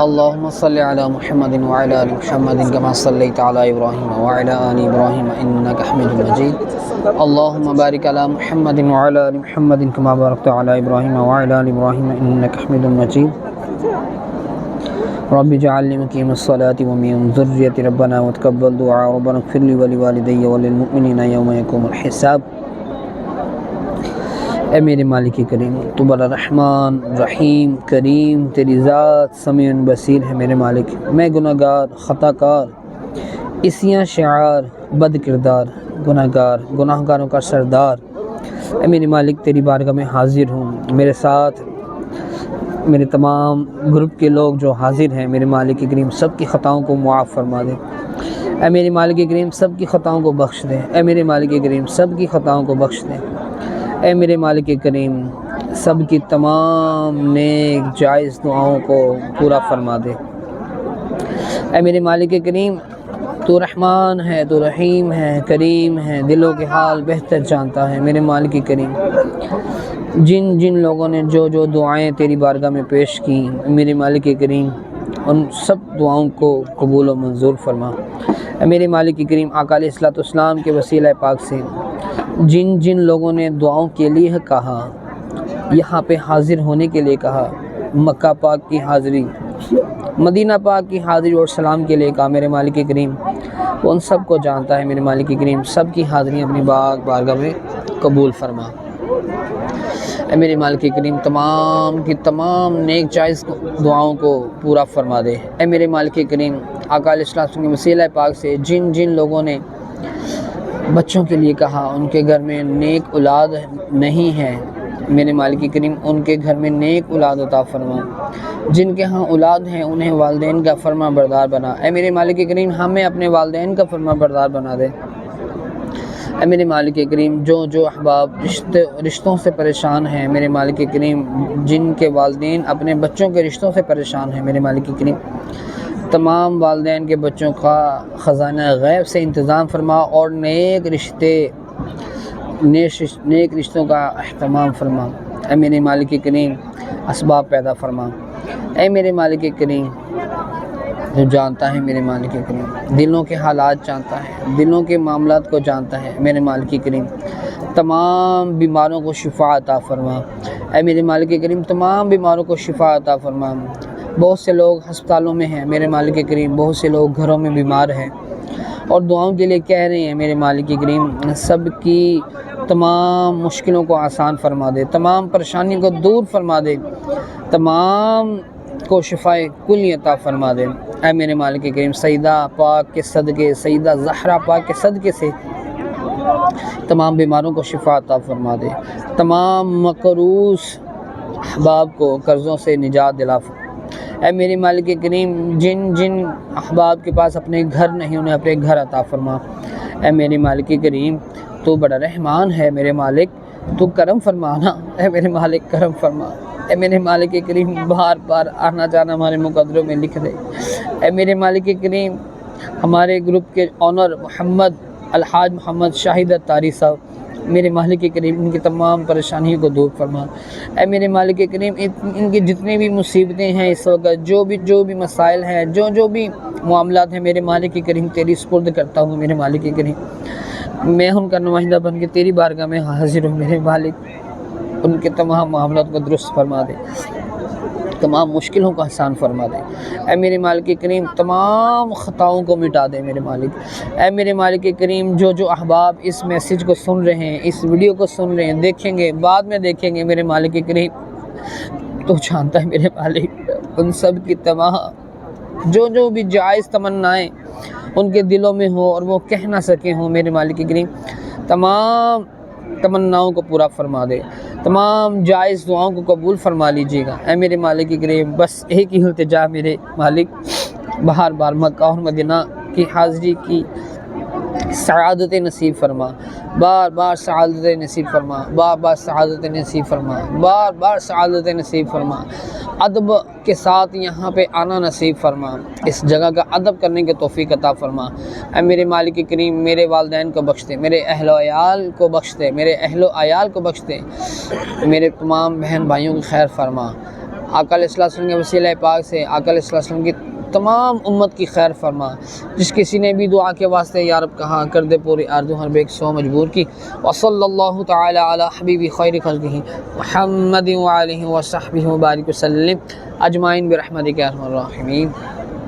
اللهم صل على محمد وعلى آل محمد كما صليت على إبراهيم وعلى آل إبراهيم إنك حميد مجيد. اللهم بارك على محمد وعلى آل محمد كما باركت على إبراهيم وعلى آل إبراهيم إنك حميد مجيد. رب اجعلني مقيم الصلاة ومن ذريتي ربنا وتقبل دعاء ربنا اغفر لي ولوالدي وللمؤمنين يوم يقوم الحساب. اے میرے مالک کریم، تو بڑا رحمان رحیم کریم، تیری ذات سمیع بصیر ہے میرے مالک. میں گناہ گار، خطا کار، عصیاں شعار، بد کردار، گناہ گاروں کا سردار. اے میرے مالک تیری بارگاہ میں حاضر ہوں. میرے ساتھ میرے تمام گروپ کے لوگ جو حاضر ہیں میرے مالک کریم، سب کی خطاؤں کو معاف فرما دے. اے میرے مالک کریم سب کی خطاؤں کو بخش دے. اے میرے مالک کریم سب کی خطاؤں کو بخش دے. اے میرے مالک کریم سب کی تمام نیک جائز دعاؤں کو پورا فرما دے. اے میرے مالک کریم تو رحمان ہے، تو رحیم ہے، کریم ہے، دلوں کے حال بہتر جانتا ہے. میرے مالک کریم جن لوگوں نے جو دعائیں تیری بارگاہ میں پیش کی میرے مالک کریم، ان سب دعاؤں کو قبول و منظور فرما. اے میرے مالک کریم آقا علیہ الصلوۃ والسلام کے وسیلہ پاک سے جن لوگوں نے دعاؤں کے لیے کہا، یہاں پہ حاضر ہونے کے لیے کہا، مکہ پاک کی حاضری، مدینہ پاک کی حاضری اور سلام کے لیے کہا، میرے مالک کریم وہ ان سب کو جانتا ہے. میرے مالک کریم سب کی حاضری اپنی بارگاہ میں قبول فرما. اے میرے مالک کریم تمام کی تمام نیک جائز دعاؤں کو پورا فرما دے. اے میرے مالک کریم آقا علیہ السلام کے وسیلہ پاک سے جن لوگوں نے بچوں کے لیے کہا، ان کے گھر میں نیک اولاد نہیں ہے، میرے مالک کریم ان کے گھر میں نیک اولاد عطا فرما. جن کے ہاں اولاد ہیں انہیں والدین کا فرما بردار بنا. اے میرے مالک کریم ہمیں اپنے والدین کا فرما بردار بنا دے. اے میرے مالک کریم جو احباب رشتوں سے پریشان ہیں میرے مالک کریم، جن کے والدین اپنے بچوں کے رشتوں سے پریشان ہیں میرے مالک کریم، تمام والدین کے بچوں کا خزانہ غیب سے انتظام فرما اور نیک رشتوں کا اہتمام فرما. اے میرے مالک کریم اسباب پیدا فرما. اے میرے مالک کریم جو جانتا ہے میرے مالک کریم، دلوں کے حالات جانتا ہے، دلوں کے معاملات کو جانتا ہے میرے مالک کریم، تمام بیماروں کو شفا عطا فرما. اے میرے مالک کریم تمام بیماروں کو شفا عطا فرما. بہت سے لوگ ہسپتالوں میں ہیں میرے مالک کریم، بہت سے لوگ گھروں میں بیمار ہیں اور دعاؤں کے لیے کہہ رہے ہیں میرے مالک کریم. سب کی تمام مشکلوں کو آسان فرما دے، تمام پریشانیوں کو دور فرما دے، تمام کو شفائے کلی عطا فرما دے. اے میرے مالک کریم سیدہ پاک کے صدقے، سیدہ زہرا پاک کے صدقے سے تمام بیماروں کو شفا عطا فرما دے. تمام مقروض احباب کو قرضوں سے نجات دلا فرما. اے میرے مالک کریم جن احباب کے پاس اپنے گھر نہیں انہیں اپنے گھر عطا فرما. اے میرے مالک کریم تو بڑا رحمان ہے میرے مالک، تو کرم فرمانا. اے میرے مالک کرم فرما. اے میرے مالک کریم بار آنا جانا ہمارے مقدروں میں لکھ دے. اے میرے مالک کریم ہمارے گروپ کے آنر الحاج محمد شاہد اتاری صاحب، میرے مالک کریم ان کی تمام پریشانیوں کو دور فرما. اے میرے مالک کریم ان کی جتنی بھی مصیبتیں ہیں اس وقت، جو بھی مسائل ہیں، جو بھی معاملات ہیں میرے مالک کریم تیری سپرد کرتا ہوں میرے مالک کریم. میں ان کا نمائندہ بن کے تیری بارگاہ میں حاضر ہوں میرے مالک. ان کے تمام معاملات کو درست فرما دے، تمام مشکلوں کو آسان فرما دے. اے میرے مالک کریم تمام خطاؤں کو مٹا دے میرے مالک. اے میرے مالک کریم جو احباب اس میسیج کو سن رہے ہیں، اس ویڈیو کو سن رہے ہیں، دیکھیں گے، بعد میں دیکھیں گے میرے مالک کریم، تو جانتا ہے میرے مالک ان سب کی تمام جو بھی جائز تمنائیں ان کے دلوں میں ہوں اور وہ کہہ نہ سکے ہوں میرے مالک کریم، تمام تمناؤں کو پورا فرما دے، تمام جائز دعاؤں کو قبول فرما لیجیے گا. اے میرے مالک کریم بس ایک ہی التجا میرے مالک، بار مکہ اور مدینہ کی حاضری کی سعادت نصیب فرما، بار سعادت نصیب فرما، بار سعادت نصیب فرما، بار سعادت نصیب فرما. ادب کے ساتھ یہاں پہ آنا نصیب فرما، اس جگہ کا ادب کرنے کے توفیق عطا فرما. اے میرے مالک کریم میرے والدین کو بخش دے، میرے اہل و عیال کو بخش دے، میرے اہل و عیال کو بخش دے، میرے تمام بہن بھائیوں کی خیر فرما. آقا علیہ السلام کے وسیلہ پاک سے آقا علیہ السلام کی تمام امت کی خیر فرما۔ جس کسی نے بھی دعا کے واسطے یا رب کہا کر دے پوری آرزو ہر بیک سو مجبور کی۔ وصلی اللہ تعالی علی حبیب خیر خلقہ محمد وآلہ وصحبہ وبارک وسلم اجمعین برحمتک یا ارحم الراحمین۔